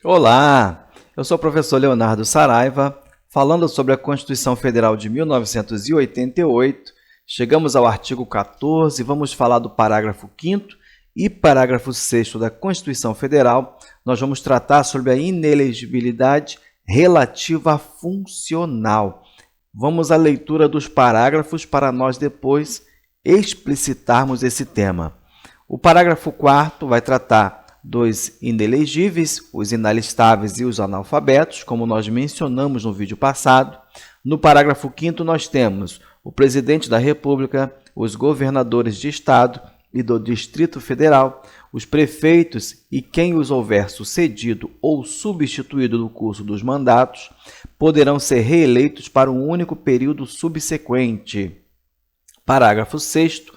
Olá, eu sou o professor Leonardo Saraiva, falando sobre a Constituição Federal de 1988. Chegamos ao artigo 14 e vamos falar do parágrafo 5º e parágrafo 6º da Constituição Federal. Nós vamos tratar sobre a inelegibilidade relativa funcional. Vamos à leitura dos parágrafos para nós depois explicitarmos esse tema. O parágrafo 4º vai tratar dos inelegíveis, os inalistáveis e os analfabetos, como nós mencionamos no vídeo passado. No parágrafo 5º nós temos o presidente da República, os governadores de Estado e do Distrito Federal, os prefeitos e quem os houver sucedido ou substituído no curso dos mandatos, poderão ser reeleitos para um único período subsequente. Parágrafo 6º.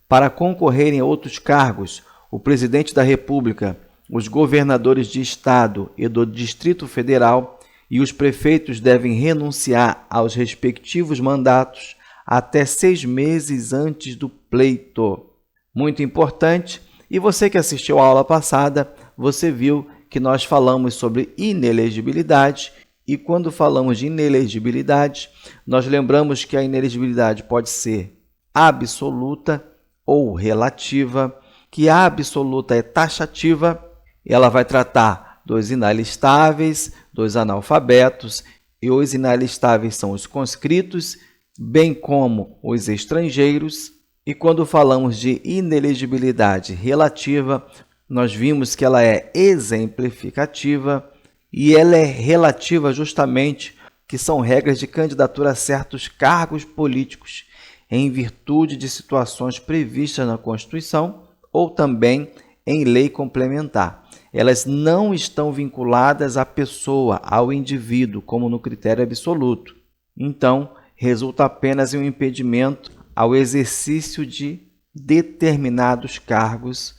Para concorrerem a outros cargos, o presidente da República, os governadores de Estado e do Distrito Federal e os prefeitos devem renunciar aos respectivos mandatos até 6 meses antes do pleito. Muito importante, e você que assistiu à aula passada, você viu que nós falamos sobre inelegibilidade, e quando falamos de inelegibilidade, nós lembramos que a inelegibilidade pode ser absoluta ou relativa, que a absoluta é taxativa, ela vai tratar dos inalistáveis, dos analfabetos, e os inalistáveis são os conscritos, bem como os estrangeiros. E quando falamos de inelegibilidade relativa, nós vimos que ela é exemplificativa e ela é relativa justamente que são regras de candidatura a certos cargos políticos em virtude de situações previstas na Constituição ou também em lei complementar. Elas não estão vinculadas à pessoa, ao indivíduo, como no critério absoluto. Então, resulta apenas em um impedimento ao exercício de determinados cargos,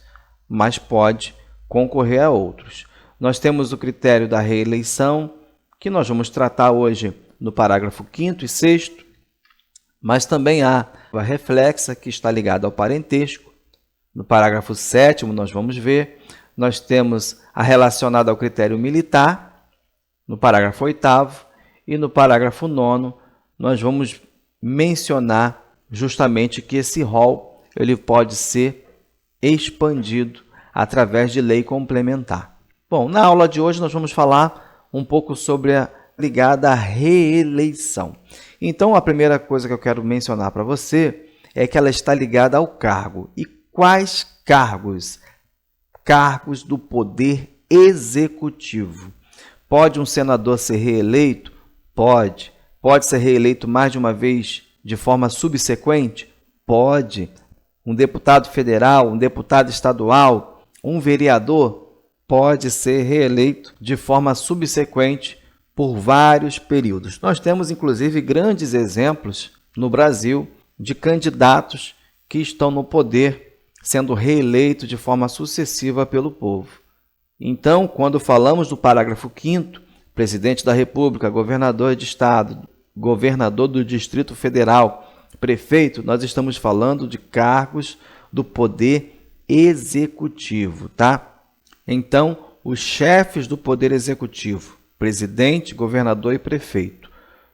mas pode concorrer a outros. Nós temos o critério da reeleição, que nós vamos tratar hoje no parágrafo 5º e 6º, mas também há a reflexa, que está ligada ao parentesco. No parágrafo 7º, nós vamos ver, nós temos a relacionada ao critério militar, no parágrafo 8º, e no parágrafo 9º, nós vamos mencionar justamente que esse rol ele pode ser expandido através de lei complementar. Bom, na aula de hoje nós vamos falar um pouco sobre a ligada à reeleição. Então, a primeira coisa que eu quero mencionar para você é que ela está ligada ao cargo. E quais cargos? Cargos do poder executivo. Pode um senador ser reeleito? Pode. Pode ser reeleito mais de uma vez de forma subsequente? Pode. Um deputado federal, um deputado estadual, um vereador pode ser reeleito de forma subsequente por vários períodos. Nós temos, inclusive, grandes exemplos no Brasil de candidatos que estão no poder sendo reeleitos de forma sucessiva pelo povo. Então, quando falamos do parágrafo 5º, presidente da República, governador de Estado, governador do Distrito Federal, prefeito, nós estamos falando de cargos do poder executivo, tá? Então, os chefes do poder executivo, presidente, governador e prefeito,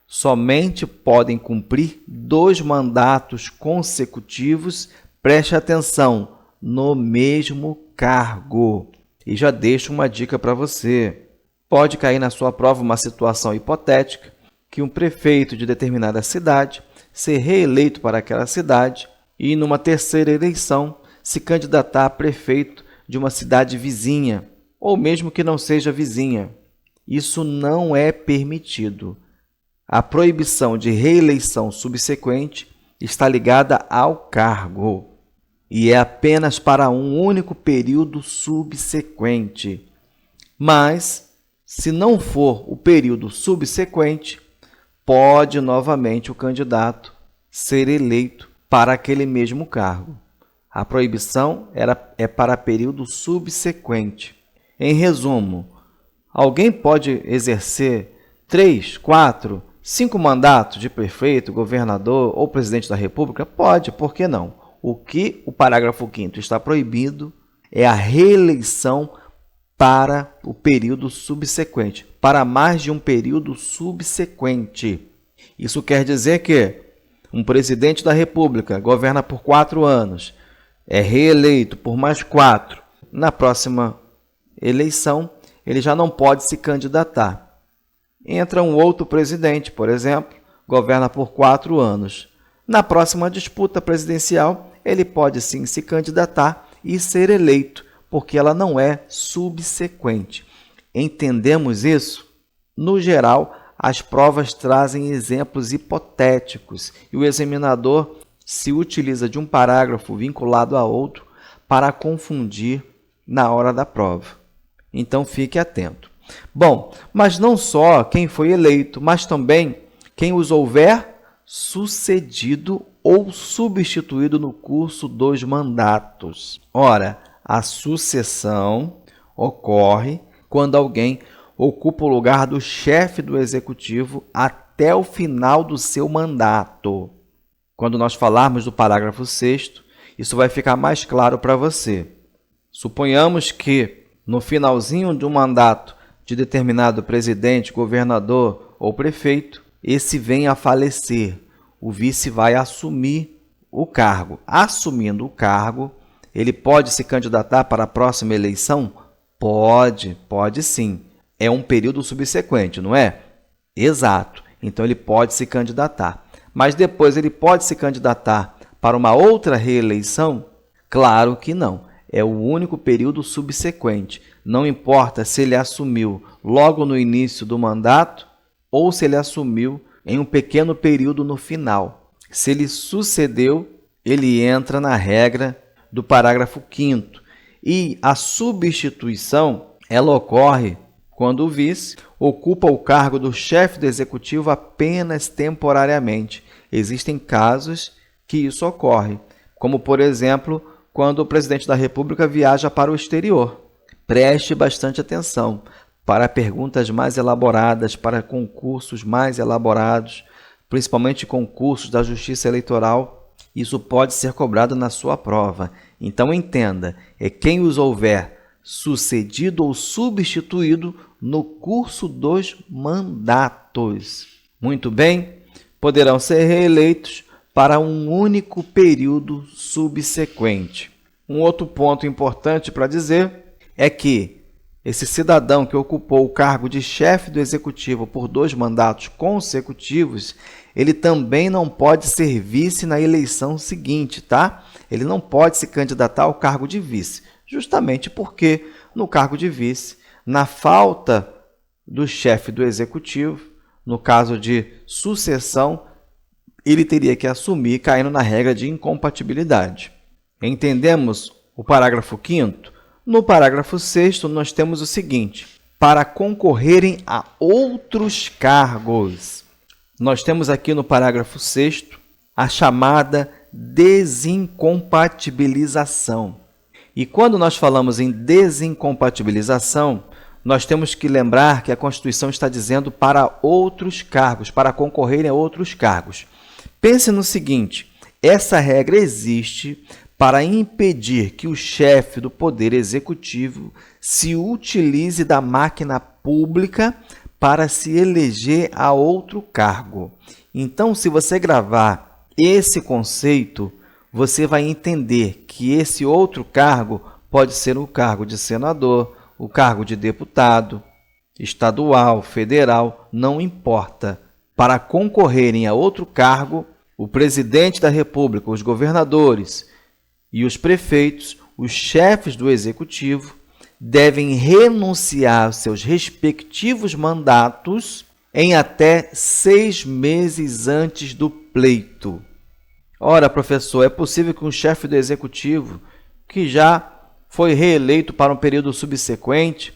somente podem cumprir 2 mandatos consecutivos, preste atenção, no mesmo cargo. E já deixo uma dica para você. Pode cair na sua prova uma situação hipotética que um prefeito de determinada cidade ser reeleito para aquela cidade e, numa terceira eleição, se candidatar a prefeito de uma cidade vizinha, ou mesmo que não seja vizinha. Isso não é permitido. A proibição de reeleição subsequente está ligada ao cargo e é apenas para um único período subsequente. Mas, se não for o período subsequente, pode novamente o candidato ser eleito para aquele mesmo cargo. A proibição é para período subsequente. Em resumo, alguém pode exercer 3, 4, 5 mandatos de prefeito, governador ou presidente da República? Pode, por que não? O que o parágrafo 5º está proibido é a reeleição para o período subsequente, para mais de um período subsequente. Isso quer dizer que um presidente da República governa por 4 anos, é reeleito por mais 4. Na próxima eleição, ele já não pode se candidatar. Entra um outro presidente, por exemplo, governa por 4 anos. Na próxima disputa presidencial, ele pode sim se candidatar e ser eleito, porque ela não é subsequente. Entendemos isso? No geral, as provas trazem exemplos hipotéticos e o examinador se utiliza de um parágrafo vinculado a outro para confundir na hora da prova. Então, fique atento. Bom, mas não só quem foi eleito, mas também quem os houver sucedido ou substituído no curso dos mandatos. Ora, a sucessão ocorre quando alguém ocupa o lugar do chefe do executivo até o final do seu mandato. Quando nós falarmos do parágrafo 6º, isso vai ficar mais claro para você. Suponhamos que, no finalzinho de um mandato de determinado presidente, governador ou prefeito, esse venha a falecer. O vice vai assumir o cargo. Assumindo o cargo, ele pode se candidatar para a próxima eleição? Pode sim. É um período subsequente, não é? Exato. Então, ele pode se candidatar. Mas depois ele pode se candidatar para uma outra reeleição? Claro que não. É o único período subsequente. Não importa se ele assumiu logo no início do mandato ou se ele assumiu em um pequeno período no final. Se ele sucedeu, ele entra na regra do parágrafo 5º. E a substituição, ela ocorre quando o vice ocupa o cargo do chefe do executivo apenas temporariamente. Existem casos que isso ocorre, como, por exemplo, quando o presidente da República viaja para o exterior. Preste bastante atenção para perguntas mais elaboradas, para concursos mais elaborados, principalmente concursos da Justiça Eleitoral. Isso pode ser cobrado na sua prova. Então, entenda, é quem os houver sucedido ou substituído no curso dos mandatos. Muito bem, poderão ser reeleitos para um único período subsequente. Um outro ponto importante para dizer é que esse cidadão que ocupou o cargo de chefe do executivo por 2 mandatos consecutivos, ele também não pode ser vice na eleição seguinte, tá? Ele não pode se candidatar ao cargo de vice, justamente porque no cargo de vice, na falta do chefe do executivo, no caso de sucessão, ele teria que assumir, caindo na regra de incompatibilidade. Entendemos o parágrafo 5º? No parágrafo 6º, nós temos o seguinte: para concorrerem a outros cargos. Nós temos aqui no parágrafo 6º a chamada desincompatibilização. E quando nós falamos em desincompatibilização, nós temos que lembrar que a Constituição está dizendo para outros cargos, para concorrerem a outros cargos. Pense no seguinte: essa regra existe para impedir que o chefe do Poder Executivo se utilize da máquina pública para se eleger a outro cargo. Então, se você gravar esse conceito, você vai entender que esse outro cargo pode ser o cargo de senador, o cargo de deputado, estadual, federal, não importa. Para concorrerem a outro cargo, o presidente da República, os governadores e os prefeitos, os chefes do executivo, devem renunciar aos seus respectivos mandatos em até 6 meses antes do pleito. Ora, professor, é possível que um chefe do executivo que já foi reeleito para um período subsequente,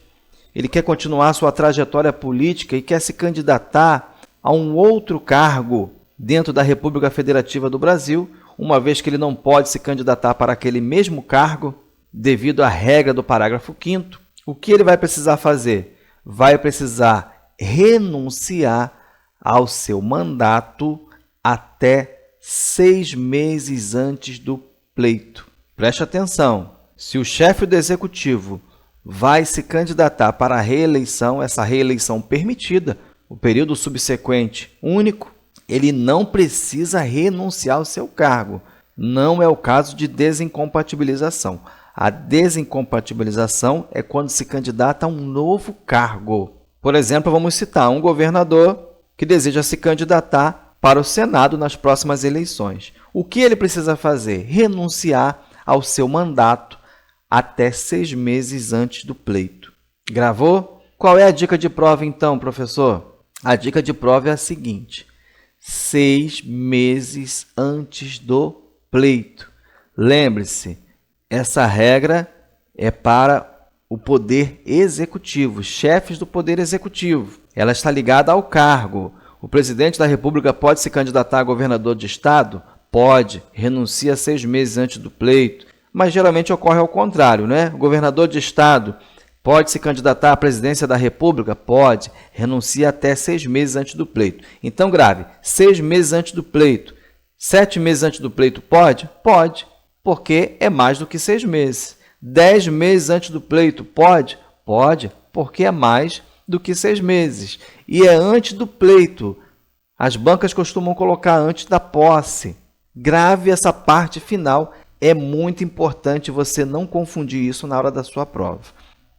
ele quer continuar sua trajetória política e quer se candidatar a um outro cargo dentro da República Federativa do Brasil, uma vez que ele não pode se candidatar para aquele mesmo cargo devido à regra do parágrafo 5º, o que ele vai precisar fazer? Vai precisar renunciar ao seu mandato até 6 meses antes do pleito. Preste atenção, se o chefe do executivo vai se candidatar para a reeleição, essa reeleição permitida, o período subsequente único, ele não precisa renunciar ao seu cargo. Não é o caso de desincompatibilização. A desincompatibilização é quando se candidata a um novo cargo. Por exemplo, vamos citar um governador que deseja se candidatar para o Senado nas próximas eleições. O que ele precisa fazer? Renunciar ao seu mandato até 6 meses antes do pleito. Gravou? Qual é a dica de prova então, professor? A dica de prova é a seguinte: 6 meses antes do pleito. Lembre-se, essa regra é para o Poder Executivo, chefes do Poder Executivo. Ela está ligada ao cargo. O presidente da República pode se candidatar a governador de estado? Pode, renuncia 6 meses antes do pleito. Mas geralmente ocorre ao contrário, né? O governador de estado pode se candidatar à presidência da República? Pode, renuncia até 6 meses antes do pleito. Então, grave, 6 meses antes do pleito. 7 meses antes do pleito pode? Pode, porque é mais do que 6 meses. 10 meses antes do pleito pode? Pode, porque é mais do que 6 meses. E é antes do pleito. As bancas costumam colocar antes da posse. Grave essa parte final. É muito importante você não confundir isso na hora da sua prova.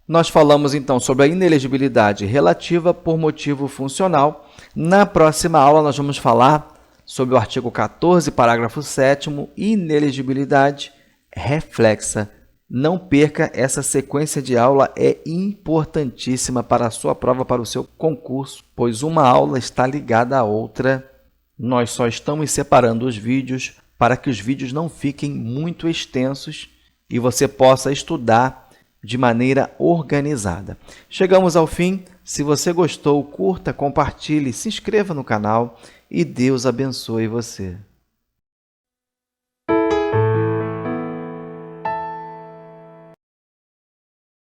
Nós falamos então sobre a inelegibilidade relativa por motivo funcional. Na próxima aula nós vamos falar sobre o artigo 14, parágrafo 7º, inelegibilidade reflexa. Não perca essa sequência de aula, é importantíssima para a sua prova, para o seu concurso, pois uma aula está ligada à outra. Nós só estamos separando os vídeos para que os vídeos não fiquem muito extensos e você possa estudar de maneira organizada. Chegamos ao fim. Se você gostou, curta, compartilhe, se inscreva no canal e Deus abençoe você.